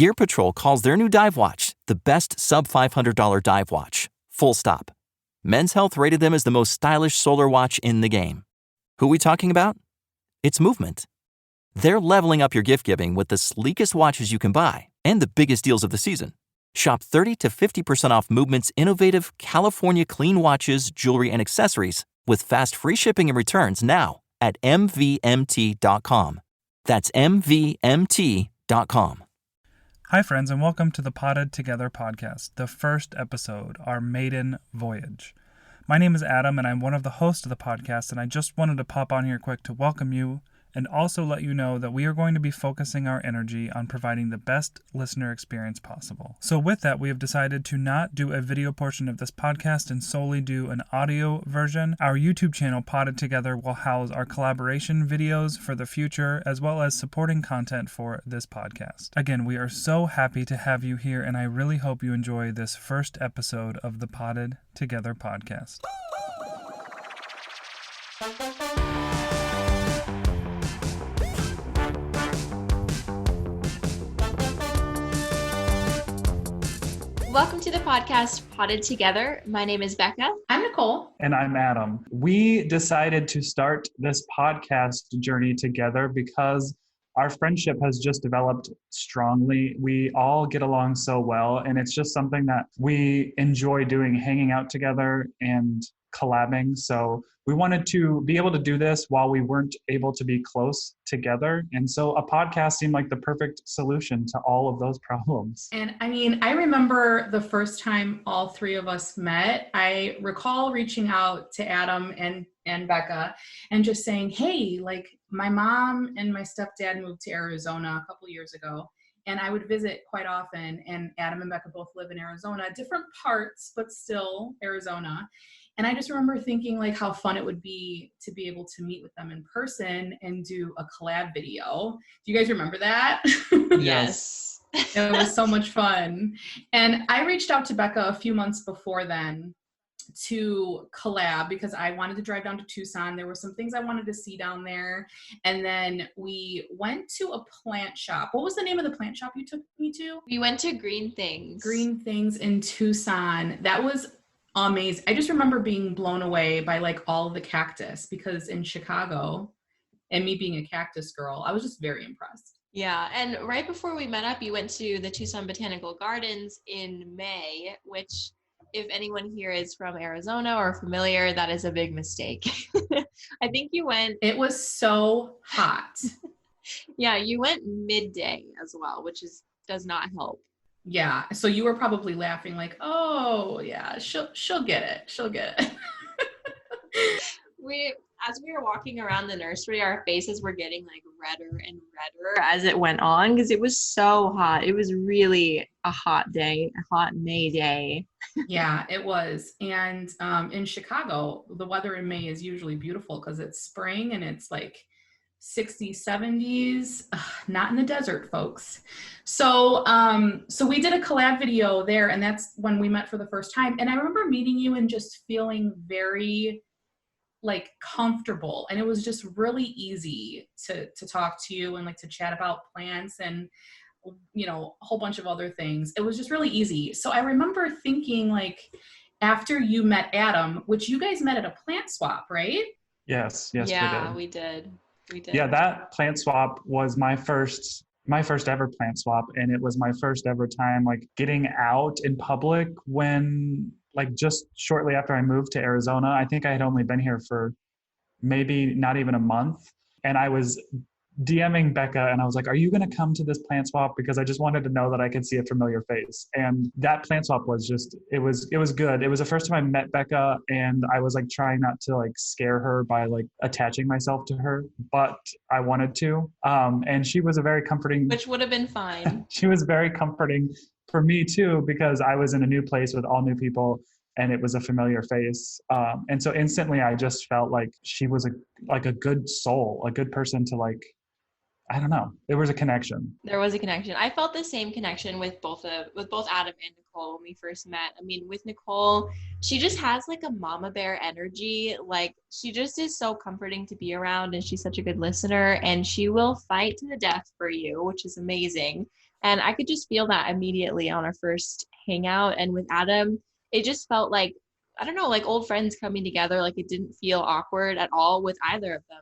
Gear Patrol calls their new dive watch the best sub-$500 dive watch. Full stop. Men's Health rated them as the most stylish solar watch in the game. Who are we talking about? It's Movement. They're leveling up your gift giving with the sleekest watches you can buy and the biggest deals of the season. Shop 30 to 50% off Movement's innovative California clean watches, jewelry, and accessories with fast free shipping and returns now at mvmt.com. That's mvmt.com. Hi, friends, and welcome to the Potted Together podcast, the first episode, our maiden voyage. My name is Adam, and I'm one of the hosts of the podcast, and I just wanted to pop on here quick to welcome you and also let you know that we are going to be focusing our energy on providing the best listener experience possible. So with that, we have decided to not do a video portion of this podcast and solely do an audio version. Our YouTube channel, Potted Together, will house our collaboration videos for the future, as well as supporting content for this podcast. Again, we are so happy to have you here, and I really hope you enjoy this first episode of the Potted Together podcast. Welcome to the podcast Potted Together. My name is Becca. I'm Nicole. And I'm Adam. We decided to start this podcast journey together because our friendship has just developed strongly. We all get along so well, and it's just something that we enjoy doing, hanging out together and collabing. So we wanted to be able to do this while we weren't able to be close together. And so a podcast seemed like the perfect solution to all of those problems. And I remember the first time all three of us met. I recall reaching out to Adam and Becca and just saying, hey, like my mom and my stepdad moved to Arizona a couple of years ago, and I would visit quite often. And Adam and Becca both live in Arizona, different parts, but still Arizona. And I just remember thinking like how fun it would be to be able to meet with them in person and do a collab video. Do you guys remember that? Yes. It was so much fun. And I reached out to Becca a few months before then to collab because I wanted to drive down to Tucson. There were some things I wanted to see down there. And then we went to a plant shop. What was the name of the plant shop you took me to? We went to Green Things. Green Things in Tucson. That was amazing. I just remember being blown away by like all of the cactus, because in Chicago, and me being a cactus girl, I was just very impressed. Yeah, and right before we met up, you went to the Tucson Botanical Gardens in May, which if anyone here is from Arizona or familiar, that is a big mistake. I think you went... It was so hot. Yeah, you went midday as well, which does not help. Yeah, so you were probably laughing like, oh yeah, she'll get it. She'll get it. As we were walking around the nursery, our faces were getting like redder and redder as it went on because it was so hot. It was really a hot day, a hot May day. Yeah, it was. And in Chicago, the weather in May is usually beautiful because it's spring and it's like 60s, 70s, not in the desert, folks. So we did a collab video there, and that's when we met for the first time. And I remember meeting you and just feeling very like comfortable, and it was just really easy to talk to you and like to chat about plants and, you know, a whole bunch of other things. It was just really easy. So I remember thinking like after you met Adam, which you guys met at a plant swap, right? Yes, Yeah, we did. Yeah, that plant swap was my first ever plant swap, and it was my first ever time like getting out in public when like just shortly after I moved to Arizona. I think I had only been here for maybe not even a month, and I was DMing Becca and I was like, are you going to come to this plant swap? Because I just wanted to know that I could see a familiar face. And that plant swap was just, it was good. It was the first time I met Becca, and I was like trying not to like scare her by like attaching myself to her, but I wanted to. And she was a very comforting, which would have been fine. She was very comforting for me too, because I was in a new place with all new people, and it was a familiar face. And so instantly I just felt like she was a good soul, a good person to like, I don't know. There was a connection. There was a connection. I felt the same connection with both Adam and Nicole when we first met. I mean, with Nicole, she just has like a mama bear energy. Like she just is so comforting to be around, and she's such a good listener, and she will fight to the death for you, which is amazing. And I could just feel that immediately on our first hangout. And with Adam, it just felt like, I don't know, like old friends coming together. Like it didn't feel awkward at all with either of them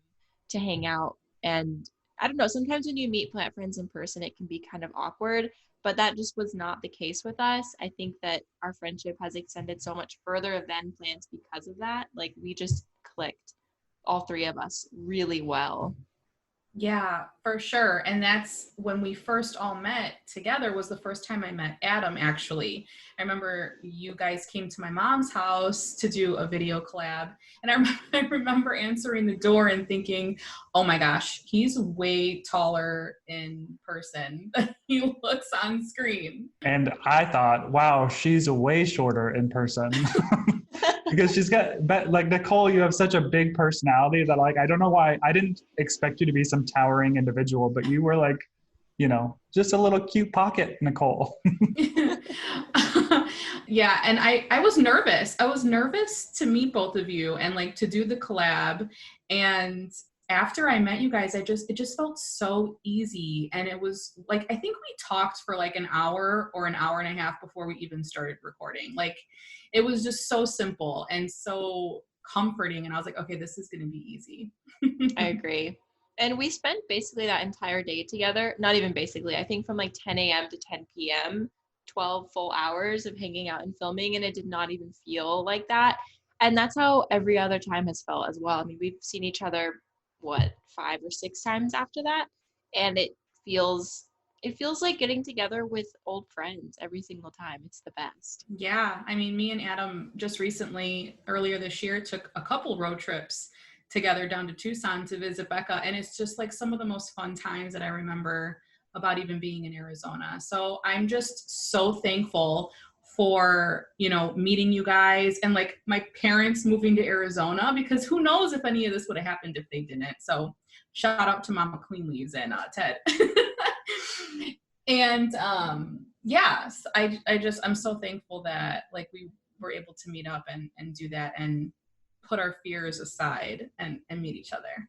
to hang out. And I don't know, sometimes when you meet plant friends in person, it can be kind of awkward, but that just was not the case with us. I think that our friendship has extended so much further than plants because of that. Like we just clicked, all three of us, really well. Yeah, for sure. And that's when we first all met together was the first time I met Adam, actually. I remember you guys came to my mom's house to do a video collab. And I remember answering the door and thinking, oh my gosh, he's way taller in person than he looks on screen. And I thought, wow, she's way shorter in person. Because she's got, but like Nicole, you have such a big personality that like, I don't know why I didn't expect you to be some towering individual, but you were like, you know, just a little cute pocket, Nicole. Yeah, and I was nervous. I was nervous to meet both of you and like to do the collab. And after I met you guys, it just felt so easy. And it was like, I think we talked for like an hour or an hour and a half before we even started recording. Like it was just so simple and so comforting. And I was like, okay, this is going to be easy. I agree. And we spent basically that entire day together. Not even basically, I think from like 10 a.m. to 10 p.m., 12 full hours of hanging out and filming. And it did not even feel like that. And that's how every other time has felt as well. I mean, we've seen each other, 5 or 6 times after that. And it feels like getting together with old friends every single time. It's the best. Yeah. I mean, me and Adam just recently, earlier this year, took a couple road trips together down to Tucson to visit Becca. And it's just like some of the most fun times that I remember about even being in Arizona. So I'm just so thankful for, you know, meeting you guys and like my parents moving to Arizona, because who knows if any of this would have happened if they didn't. So shout out to Mama Queen Leaves and Ted. And yes, I'm so thankful that like we were able to meet up and do that and put our fears aside and meet each other.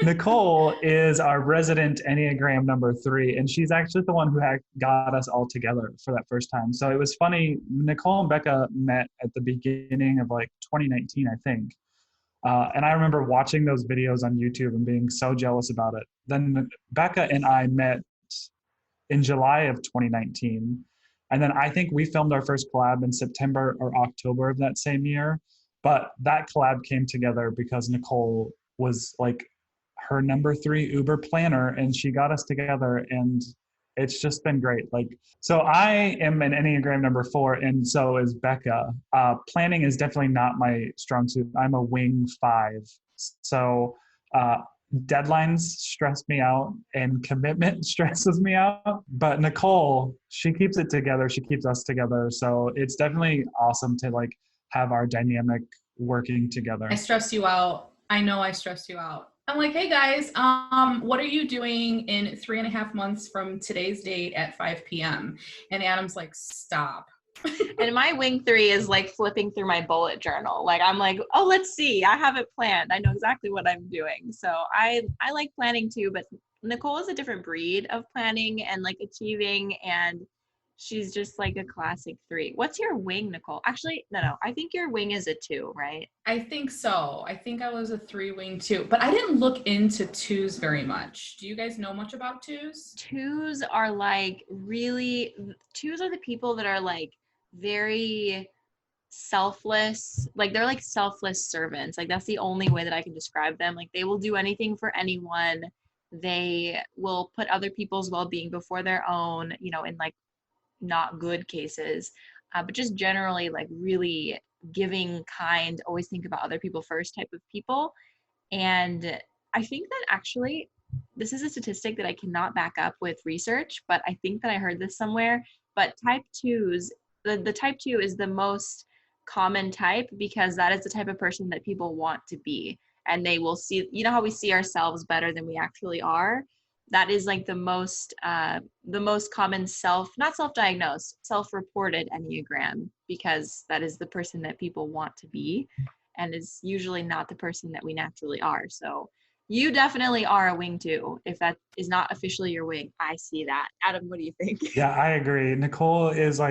Nicole is our resident Enneagram number 3, and she's actually the one who had got us all together for that first time. So it was funny. Nicole and Becca met at the beginning of like 2019, I think. And I remember watching those videos on YouTube and being so jealous about it. Then Becca and I met in July of 2019. And then I think we filmed our first collab in September or October of that same year. But that collab came together because Nicole was like her number 3 Uber planner, and she got us together, and it's just been great. Like, so I am an Enneagram number 4, and so is Becca. Planning is definitely not my strong suit. I'm a wing 5. So deadlines stress me out and commitment stresses me out. But Nicole, she keeps it together. She keeps us together. So it's definitely awesome to like have our dynamic working together. I stress you out. I know I stress you out. I'm like, hey guys, what are you doing in 3.5 months from today's date at 5 p.m.? And Adam's like, stop. And my wing 3 is like flipping through my bullet journal. Like I'm like, oh, let's see. I have it planned. I know exactly what I'm doing. So I like planning too, but Nicole is a different breed of planning and like achieving, and she's just like a classic 3. What's your wing, Nicole? Actually, no. I think your wing is a 2, right? I think so. I think I was a 3 wing too, but I didn't look into 2s very much. Do you guys know much about 2s? 2s are like really, 2s are the people that are like very selfless. Like they're like selfless servants. Like that's the only way that I can describe them. Like they will do anything for anyone. They will put other people's well-being before their own, you know, in like not good cases, but just generally like really giving, kind, always think about other people first type of people. And I think that actually this is a statistic that I cannot back up with research, but I think that I heard this somewhere. But type 2s, the type 2 is the most common type because that is the type of person that people want to be. And they will see, you know how we see ourselves better than we actually are? That is like the most common not self-diagnosed, self-reported Enneagram, because that is the person that people want to be and is usually not the person that we naturally are. So You definitely are a wing too. If that is not officially your wing, I see that. Adam, what do you think? Yeah, I agree. Nicole is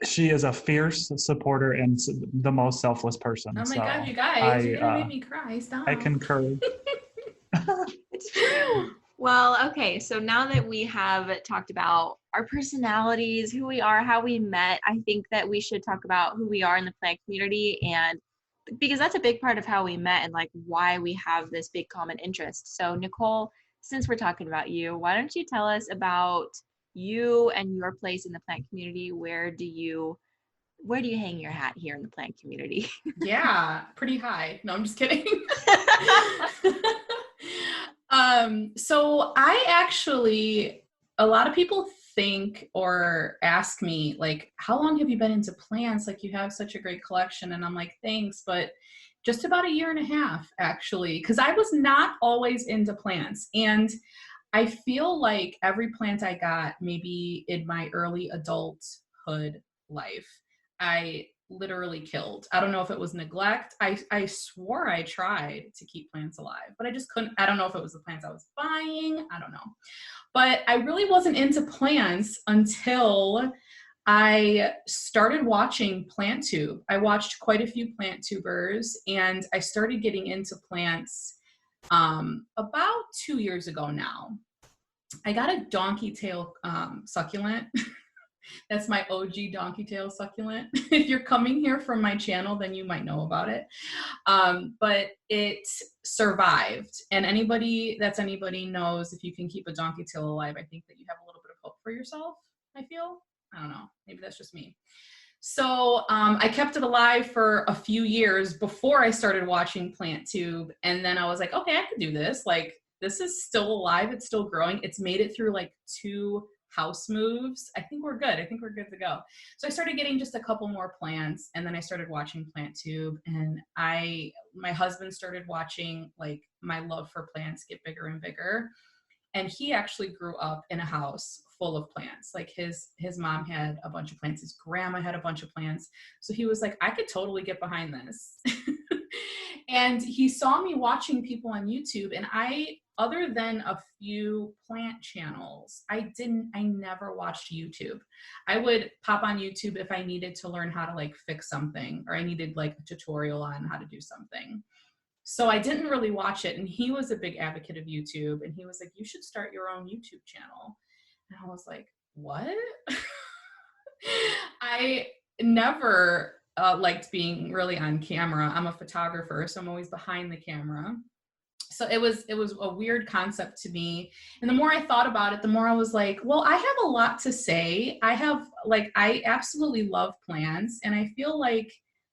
she is a fierce supporter and the most selfless person. Oh my So God, you guys, you're gonna make me cry. Stop. I concur. It's true. Well, okay, so now that we have talked about our personalities, who we are, how we met, I think that we should talk about who we are in the plant community, and because that's a big part of how we met and like why we have this big common interest. So Nicole, since we're talking about you, why don't you tell us about you and your place in the plant community? Where do you hang your hat here in the plant community? Yeah, pretty high. No, I'm just kidding. So I actually, a lot of people think or ask me like, how long have you been into plants? Like you have such a great collection. And I'm like, thanks, but just about 1.5 years actually, because I was not always into plants. And I feel like every plant I got, maybe in my early adulthood life, I literally killed. I don't know if it was neglect. I swore I tried to keep plants alive, but I just couldn't. I don't know if it was the plants I was buying. I don't know. But I really wasn't into plants until I started watching PlantTube. I watched quite a few plant tubers and I started getting into plants about 2 years ago now. I got a donkey tail succulent. That's my OG donkey tail succulent. If you're coming here from my channel, then you might know about it. But it survived. And anybody knows if you can keep a donkey tail alive, I think that you have a little bit of hope for yourself, I feel. I don't know. Maybe that's just me. So I kept it alive for a few years before I started watching PlantTube. And then I was like, okay, I could do this. Like, this is still alive. It's still growing. It's made it through like 2 house moves. I think we're good. I think we're good to go. So I started getting just a couple more plants and then I started watching PlantTube and my husband started watching like my love for plants get bigger and bigger. And he actually grew up in a house full of plants. Like his mom had a bunch of plants. His grandma had a bunch of plants. So he was like, I could totally get behind this. And he saw me watching people on YouTube and other than a few plant channels, I never watched YouTube. I would pop on YouTube if I needed to learn how to like fix something or I needed like a tutorial on how to do something. So I didn't really watch it. And he was a big advocate of YouTube and he was like, you should start your own YouTube channel. And I was like, what? I never liked being really on camera. I'm a photographer, so I'm always behind the camera. So it was a weird concept to me. And the more I thought about it, the more I was like, well, I have a lot to say. I absolutely love plants. And I feel like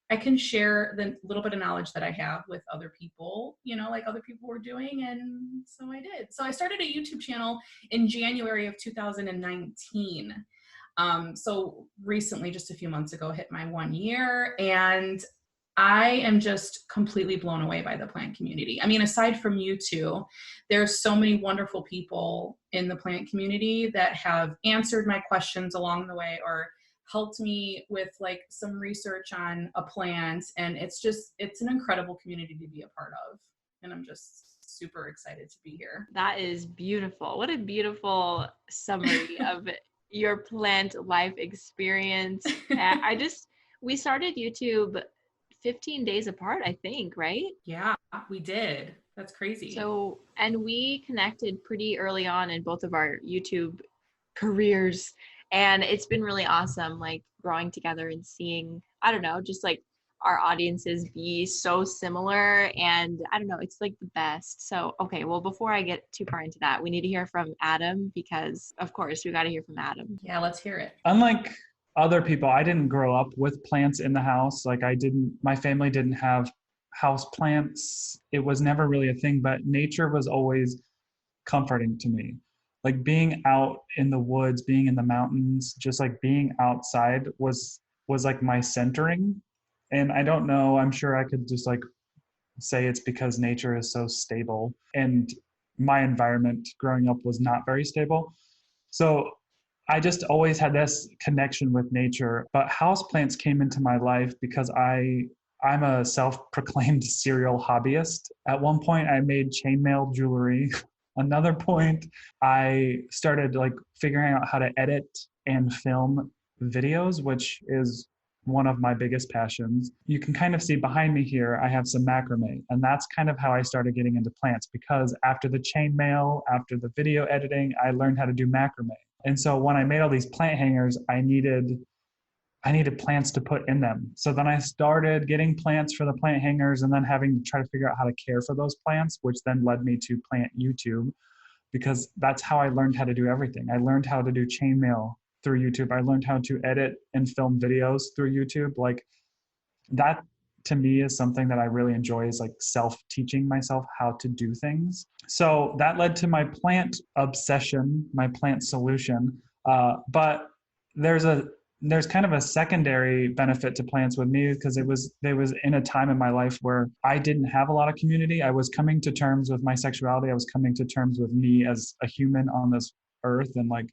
I can share the little bit of knowledge that I have with other people, like other people were doing. And so I did. So I started a YouTube channel in January of 2019. So recently, just a few months ago, hit my 1 year and I am just completely blown away by the plant community. I mean, aside from you two, there's so many wonderful people in the plant community that have answered my questions along the way or helped me with like some research on a plant. And it's an incredible community to be a part of. And I'm just super excited to be here. That is beautiful. What a beautiful summary of your plant life experience. We started YouTube 15 days apart, I think, right? Yeah, we did. That's crazy. So, and we connected pretty early on in both of our YouTube careers. And it's been really awesome, like growing together and seeing, I don't know, just like our audiences be so similar. And I don't know, it's like the best. So, okay, well, before I get too far into that, we need to hear from Adam because, of course, we got to hear from Adam. Yeah, let's hear it. Unlike other people, I didn't grow up with plants in the house. Like my family didn't have house plants. It was never really a thing, but nature was always comforting to me. Like being out in the woods, being in the mountains, just like being outside was like my centering. And I don't know, I'm sure I could just like say it's because nature is so stable and my environment growing up was not very stable. So I just always had this connection with nature, but houseplants came into my life because I I'm a self-proclaimed serial hobbyist. At one point, I made chainmail jewelry. Another point, I started like figuring out how to edit and film videos, which is one of my biggest passions. You can kind of see behind me here, I have some macrame. And that's kind of how I started getting into plants, because after the chainmail, after the video editing, I learned how to do macrame. And so when I made all these plant hangers, I needed plants to put in them. So then I started getting plants for the plant hangers and then having to try to figure out how to care for those plants, which then led me to plant YouTube, because that's how I learned how to do everything. I learned how to do chainmail through YouTube. I learned how to edit and film videos through YouTube. Like that to me is something that I really enjoy, is like self-teaching myself how to do things. So that led to my plant obsession, my plant solution. But there's kind of a secondary benefit to plants with me, because there was in a time in my life where I didn't have a lot of community. I was coming to terms with my sexuality. I was coming to terms with me as a human on this earth and like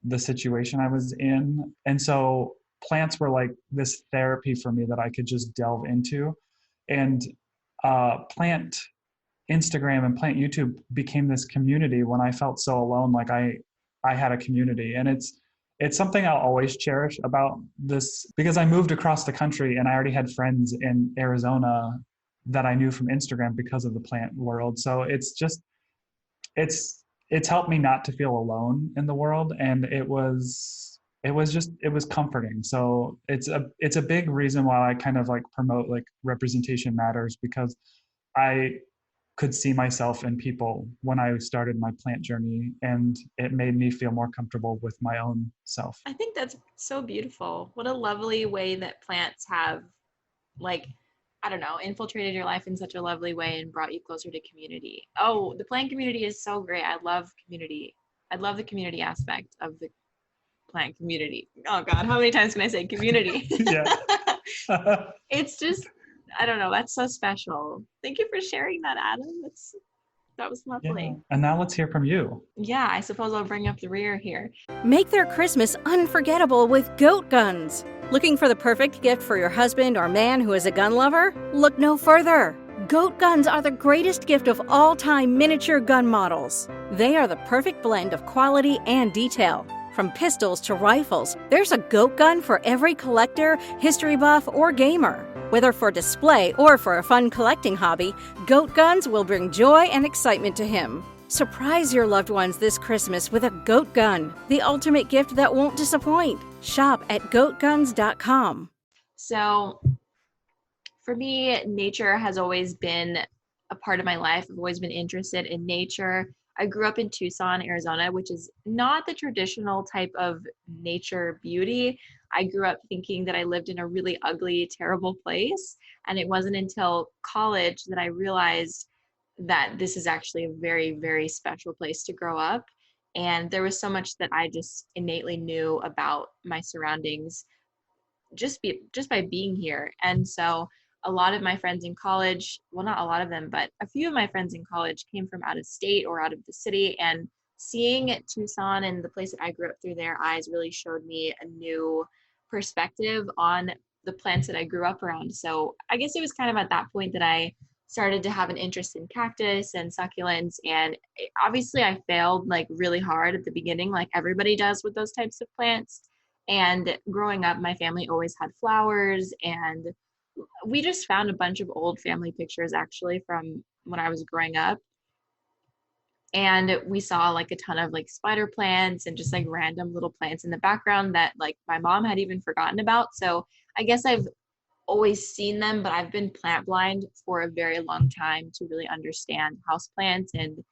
the situation I was in. And so plants were like this therapy for me that I could just delve into. And plant Instagram and plant YouTube became this community when I felt so alone. Like I had a community, and it's something I'll always cherish about this, because I moved across the country and I already had friends in Arizona that I knew from Instagram because of the plant world. So it's helped me not to feel alone in the world. And it was comforting. So it's a big reason why I kind of like promote like representation matters, because I could see myself in people when I started my plant journey, and it made me feel more comfortable with my own self. I think that's so beautiful. What a lovely way that plants have, like, I don't know, infiltrated your life in such a lovely way and brought you closer to community. Oh, the plant community is so great. I love community. I love the community aspect of the plant community. Oh God, how many times can I say community? Yeah. It's just, I don't know, that's so special. Thank you for sharing that, Adam. That was lovely. Yeah. And now let's hear from you. Yeah, I suppose I'll bring up the rear here. Make their Christmas unforgettable with Goat Guns. Looking for the perfect gift for your husband or man who is a gun lover? Look no further. Goat Guns are the greatest gift of all time miniature gun models. They are the perfect blend of quality and detail. From pistols to rifles, there's a Goat Gun for every collector, history buff, or gamer. Whether for display or for a fun collecting hobby, Goat Guns will bring joy and excitement to him. Surprise your loved ones this Christmas with a Goat Gun, the ultimate gift that won't disappoint. Shop at goatguns.com. So for me, nature has always been a part of my life. I've always been interested in nature. I grew up in Tucson, Arizona, which is not the traditional type of nature beauty. I grew up thinking that I lived in a really ugly, terrible place. And it wasn't until college that I realized that this is actually a very, very special place to grow up. And there was so much that I just innately knew about my surroundings just by being here. And so a lot of my friends in college, well, not a lot of them, but a few of my friends in college came from out of state or out of the city, and seeing Tucson and the place that I grew up through their eyes really showed me a new perspective on the plants that I grew up around. So I guess it was kind of at that point that I started to have an interest in cactus and succulents. And obviously I failed like really hard at the beginning, like everybody does with those types of plants. And growing up, my family always had flowers, and we just found a bunch of old family pictures actually from when I was growing up. And we saw like a ton of like spider plants and just like random little plants in the background that like my mom had even forgotten about. So I guess I've always seen them, but I've been plant blind for a very long time to really understand houseplants and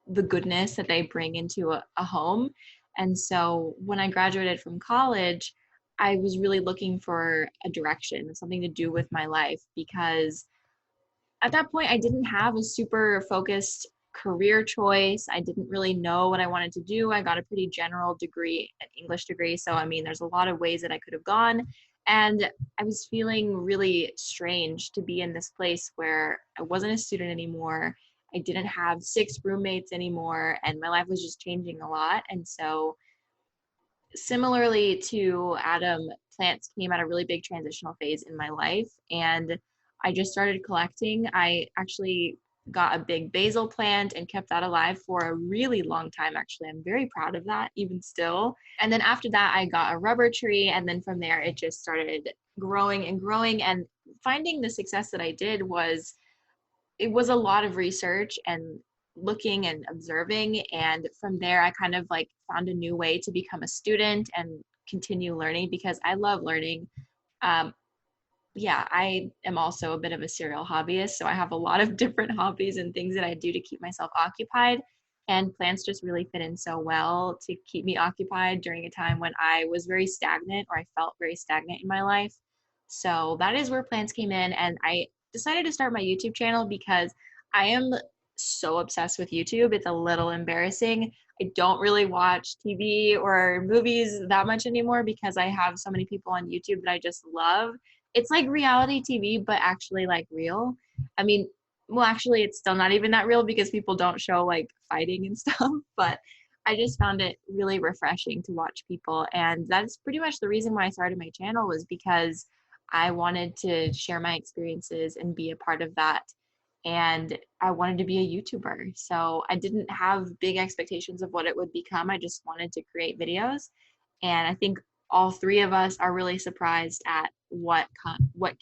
the goodness that they bring into a home. And so when I graduated from college, I was really looking for a direction, something to do with my life, because at that point I didn't have a super focused career choice. I didn't really know what I wanted to do. I got a pretty general degree, an English degree. So, I mean, there's a lot of ways that I could have gone. And I was feeling really strange to be in this place where I wasn't a student anymore. I didn't have 6 roommates anymore, and my life was just changing a lot. And so similarly to Adam, plants came at a really big transitional phase in my life. And I just started collecting. I actually got a big basil plant and kept that alive for a really long time. Actually, I'm very proud of that even still. And then after that, I got a rubber tree, and then from there it just started growing and growing. And finding the success that I did was, it was a lot of research and looking and observing, and from there I kind of like found a new way to become a student and continue learning, because I love learning. um, yeah, I am also a bit of a serial hobbyist, so I have a lot of different hobbies and things that I do to keep myself occupied, and plants just really fit in so well to keep me occupied during a time when I was very stagnant, or I felt very stagnant in my life. So that is where plants came in, and I decided to start my YouTube channel because I am so obsessed with YouTube. It's a little embarrassing. I don't really watch TV or movies that much anymore because I have so many people on YouTube that I just love. It's like reality TV, but actually like real. I mean, well, actually, it's still not even that real because people don't show like fighting and stuff, but I just found it really refreshing to watch people. And that's pretty much the reason why I started my channel, was because I wanted to share my experiences and be a part of that. And I wanted to be a YouTuber. So I didn't have big expectations of what it would become. I just wanted to create videos. And I think all three of us are really surprised at what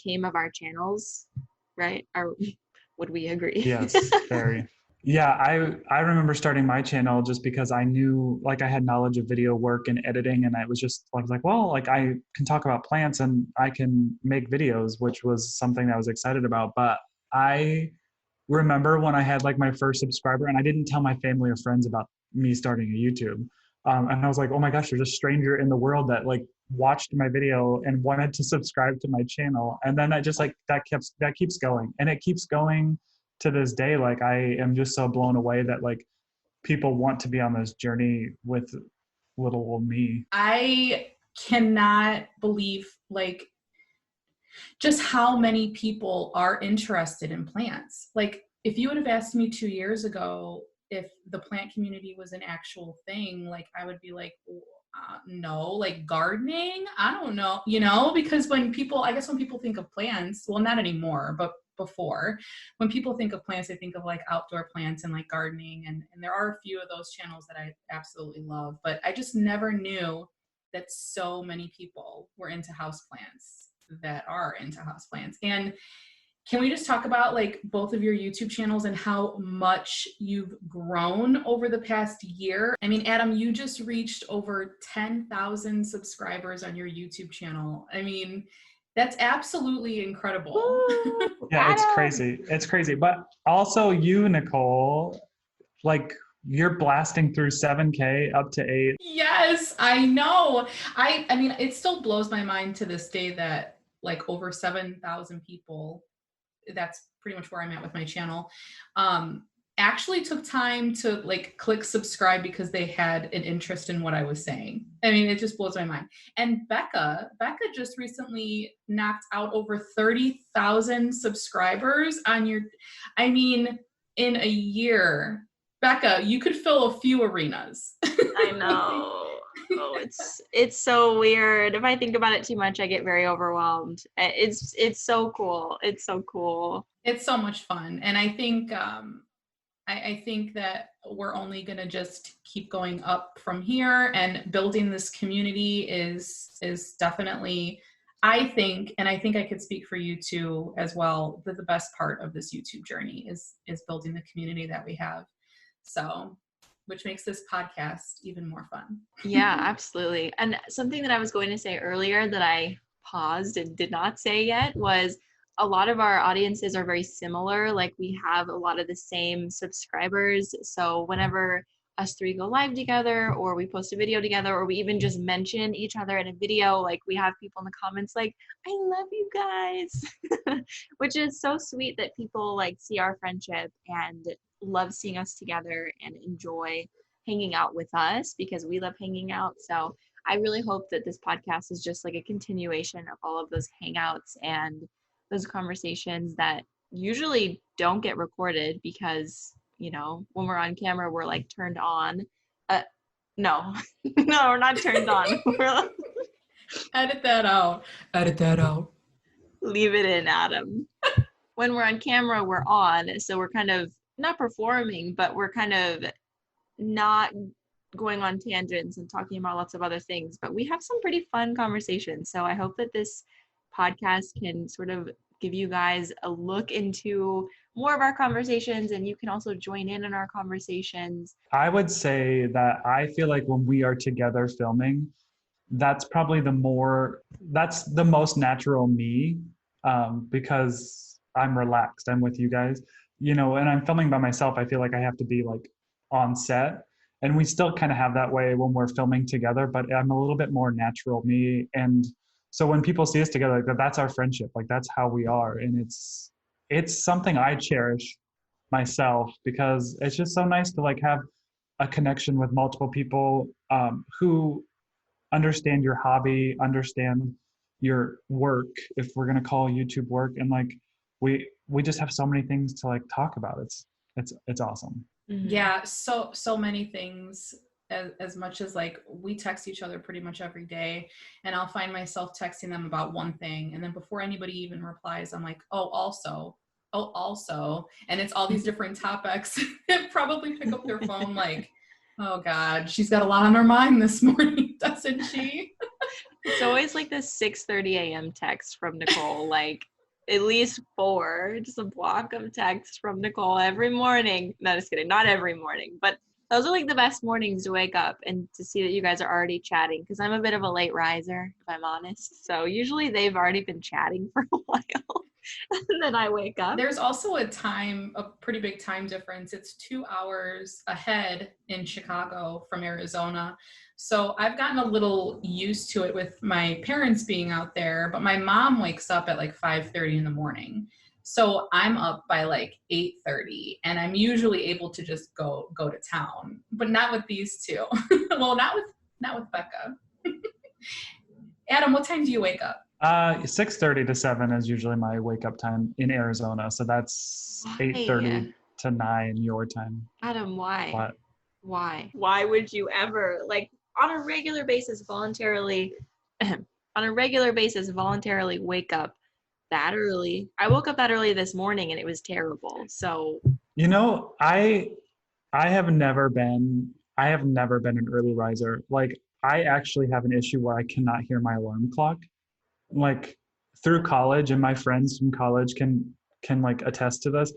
came of our channels, right? Would we agree? Yes, very. Yeah, I remember starting my channel just because I knew, like, I had knowledge of video work and editing, and I was like, well, like, I can talk about plants and I can make videos, which was something I was excited about. But I remember when I had like my first subscriber, and I didn't tell my family or friends about me starting a YouTube. And I was like, oh my gosh, there's a stranger in the world that like watched my video and wanted to subscribe to my channel. And then I just like, that keeps going, and it keeps going to this day. Like, I am just so blown away that like people want to be on this journey with little old me. I cannot believe like just how many people are interested in plants. Like, if you would have asked me 2 years ago if the plant community was an actual thing, like I would be like, no, like gardening, I don't know, because when people think of plants, well, not anymore, but before, when people think of plants, they think of like outdoor plants and like gardening, and there are a few of those channels that I absolutely love, but I just never knew that so many people were into houseplants, that are into houseplants. And can we just talk about like both of your YouTube channels and how much you've grown over the past year? I mean, Adam, you just reached over 10,000 subscribers on your YouTube channel. I mean, that's absolutely incredible. Yeah, it's crazy. It's crazy. But also you, Nicole, like, you're blasting through 7K up to 8. Yes, I know. I mean, it still blows my mind to this day that like over 7,000 people, that's pretty much where I'm at with my channel, actually took time to like click subscribe because they had an interest in what I was saying. I mean, it just blows my mind. And Becca just recently knocked out over 30,000 subscribers on your, I mean, in a year. Becca, you could fill a few arenas. I know. Oh, it's so weird. If I think about it too much, I get very overwhelmed. It's so cool. It's so cool. It's so much fun. And I think I think that we're only going to just keep going up from here, and building this community is definitely, I think I could speak for you too as well, that the best part of this YouTube journey is building the community that we have. So, which makes this podcast even more fun. Yeah, absolutely. And something that I was going to say earlier that I paused and did not say yet was, a lot of our audiences are very similar. Like, we have a lot of the same subscribers. So whenever us three go live together, or we post a video together, or we even just mention each other in a video, like, we have people in the comments like, I love you guys, which is so sweet that people like see our friendship and love seeing us together and enjoy hanging out with us, because we love hanging out. So I really hope that this podcast is just like a continuation of all of those hangouts and those conversations that usually don't get recorded because, when we're on camera, we're like turned on. No, we're not turned on. Edit that out. Leave it in, Adam. when we're on camera, we're on. So we're kind of not performing, but we're kind of not going on tangents and talking about lots of other things. But we have some pretty fun conversations. So I hope that this podcast can sort of give you guys a look into more of our conversations, and you can also join in our conversations. I would say that I feel like when we are together filming, that's probably the most natural me, because I'm relaxed. I'm with you guys, and I'm filming by myself. I feel like I have to be like on set, and we still kind of have that way when we're filming together, but I'm a little bit more natural me. And so when people see us together, like that's our friendship, like that's how we are. And it's something I cherish myself, because it's just so nice to like have a connection with multiple people who understand your hobby, understand your work, if we're going to call YouTube work. And like we just have so many things to like talk about. It's awesome. Mm-hmm. Yeah, so many things. As much as like we text each other pretty much every day, and I'll find myself texting them about one thing, and then before anybody even replies, I'm like, oh also, and it's all these different topics. Probably pick up their phone like, oh God, she's got a lot on her mind this morning, doesn't she? It's always like this 6:30 a.m. text from Nicole, like at least 4, just a block of text from Nicole every morning. No, just kidding, not every morning, but those are like the best mornings to wake up and to see that you guys are already chatting, because I'm a bit of a late riser, if I'm honest. So usually they've already been chatting for a while and then I wake up. There's also a pretty big time difference. It's 2 hours ahead in Chicago from Arizona. So I've gotten a little used to it with my parents being out there, but my mom wakes up at like 5:30 in the morning. So I'm up by like 8:30, and I'm usually able to just go to town, but not with these two. Well, not with Becca. Adam, what time do you wake up? 6:30 to 7 is usually my wake up time in Arizona. So that's 8:30 to 9 your time. Adam, why? What? Why? Why would you ever, like, on a regular basis voluntarily wake up that early? I woke up that early this morning and it was terrible. So I have never been an early riser. Like I actually have an issue where I cannot hear my alarm clock. Like through college, and my friends from college can like attest to this,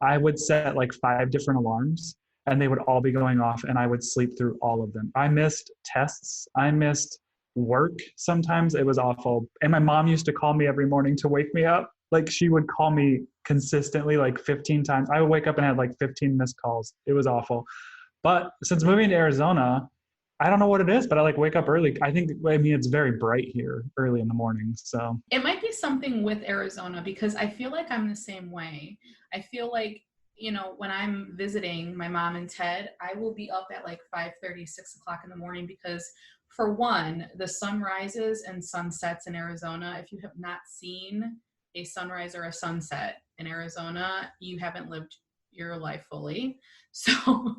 I would set like 5 different alarms and they would all be going off and I would sleep through all of them. I missed tests. I missed work. Sometimes it was awful. And my mom used to call me every morning to wake me up. Like she would call me consistently like 15 times. I would wake up and have like 15 missed calls. It was awful. But since moving to Arizona, I don't know what it is, but I like wake up early. I mean, it's very bright here early in the morning. So it might be something with Arizona, because I feel like I'm the same way. I feel like, when I'm visiting my mom and Ted, I will be up at like 5:30, 6 o'clock in the morning, because for one, the sun rises and sunsets in Arizona. If you have not seen a sunrise or a sunset in Arizona, you haven't lived your life fully. So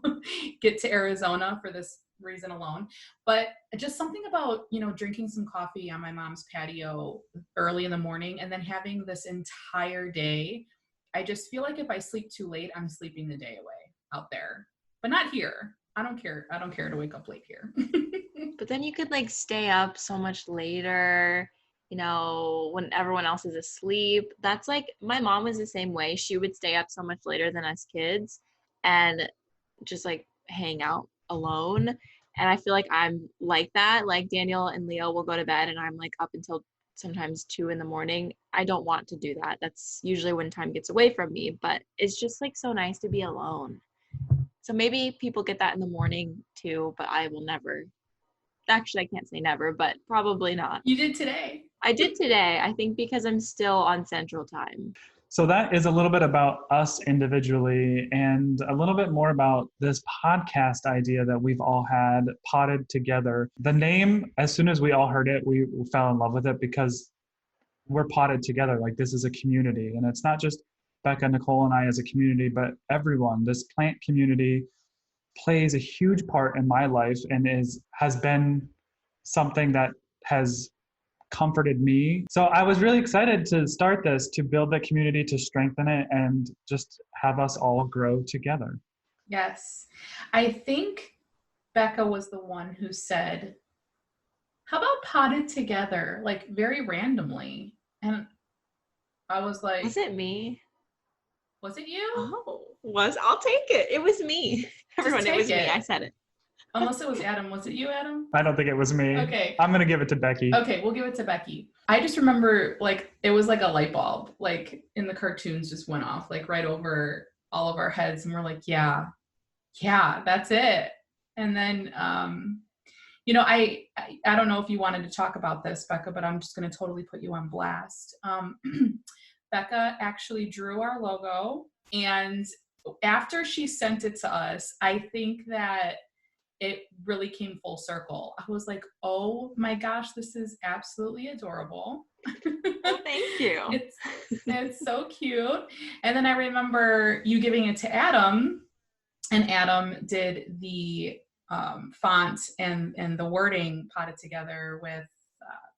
get to Arizona for this reason alone. But just something about, drinking some coffee on my mom's patio early in the morning and then having this entire day. I just feel like if I sleep too late, I'm sleeping the day away out there, but not here. I don't care to wake up late here. But then you could like stay up so much later, when everyone else is asleep. That's like, my mom was the same way. She would stay up so much later than us kids and just like hang out alone. And I feel like I'm like that. Like Daniel and Leo will go to bed and I'm like up until sometimes 2 a.m. I don't want to do that. That's usually when time gets away from me, but it's just like so nice to be alone. So maybe people get that in the morning too, but I will never. Actually, I can't say never, but probably not. You did today. I did today, I think, because I'm still on Central Time. So that is a little bit about us individually and a little bit more about this podcast idea that we've all had potted together. The name, as soon as we all heard it, we fell in love with it because we're potted together. Like this is a community, and it's not just Becca, Nicole, and I as a community, but everyone. This plant community plays a huge part in my life and has been something that has comforted me. So I was really excited to start this, to build the community, to strengthen it, and just have us all grow together. Yes. I think Becca was the one who said, how about potted together, like very randomly? And I was like, Was it me? Was it you? Oh, I'll take it. It was me. Everyone, it was me. I said it. Unless it was Adam. Was it you, Adam? I don't think it was me. Okay. I'm going to give it to Becky. Okay, we'll give it to Becky. I just remember, like, it was like a light bulb, like in the cartoons just went off, like right over all of our heads. And we're like, yeah, that's it. And then, you know, I don't know if you wanted to talk about this, Becca, but I'm just going to totally put you on blast. Becca actually drew our logo, and after she sent it to us, I think that it really came full circle. I was like, oh my gosh, this is absolutely adorable. Well, thank you. It's so cute. And then I remember you giving it to Adam, and Adam did the font and the wording potted together with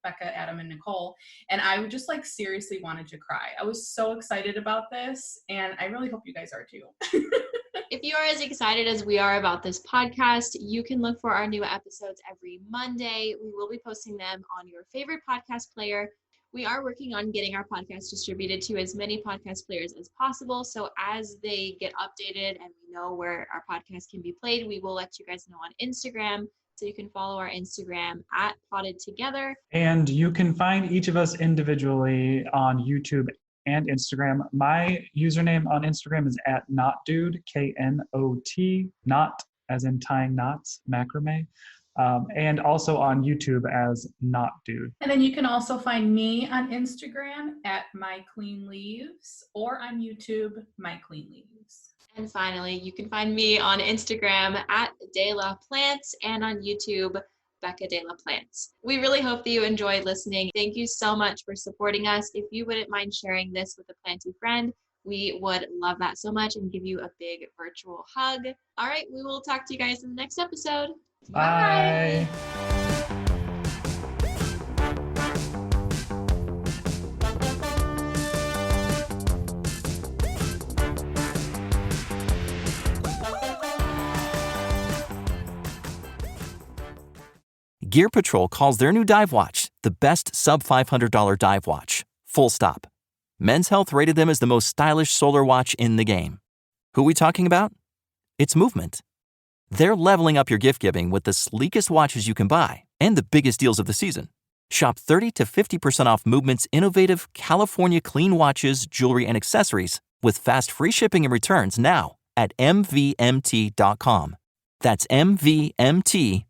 Becca, Adam, and Nicole. And I would just like seriously wanted to cry. I was so excited about this, and I really hope you guys are too. If you are as excited as we are about this podcast, you can look for our new episodes every Monday. We will be posting them on your favorite podcast player. We are working on getting our podcast distributed to as many podcast players as possible. So as they get updated and we know where our podcast can be played, we will let you guys know on Instagram. So you can follow our Instagram at Potted Together. And you can find each of us individually on YouTube and Instagram. My username on Instagram is @knotdude, KNOT, knot as in tying knots, macrame. And also on YouTube as knotdude. And then you can also find me on Instagram at mycleanleaves, or on YouTube, mycleanleaves. And finally, you can find me on Instagram at De La Plants and on YouTube, Becca De La Plants. We really hope that you enjoyed listening. Thank you so much for supporting us. If you wouldn't mind sharing this with a planty friend, we would love that so much and give you a big virtual hug. All right, we will talk to you guys in the next episode. Bye. Gear Patrol calls their new dive watch the best sub-$500 dive watch. Full stop. Men's Health rated them as the most stylish solar watch in the game. Who are we talking about? It's Movement. They're leveling up your gift giving with the sleekest watches you can buy and the biggest deals of the season. Shop 30 to 50% off Movement's innovative California clean watches, jewelry, and accessories with fast free shipping and returns now at MVMT.com. That's MVMT.com.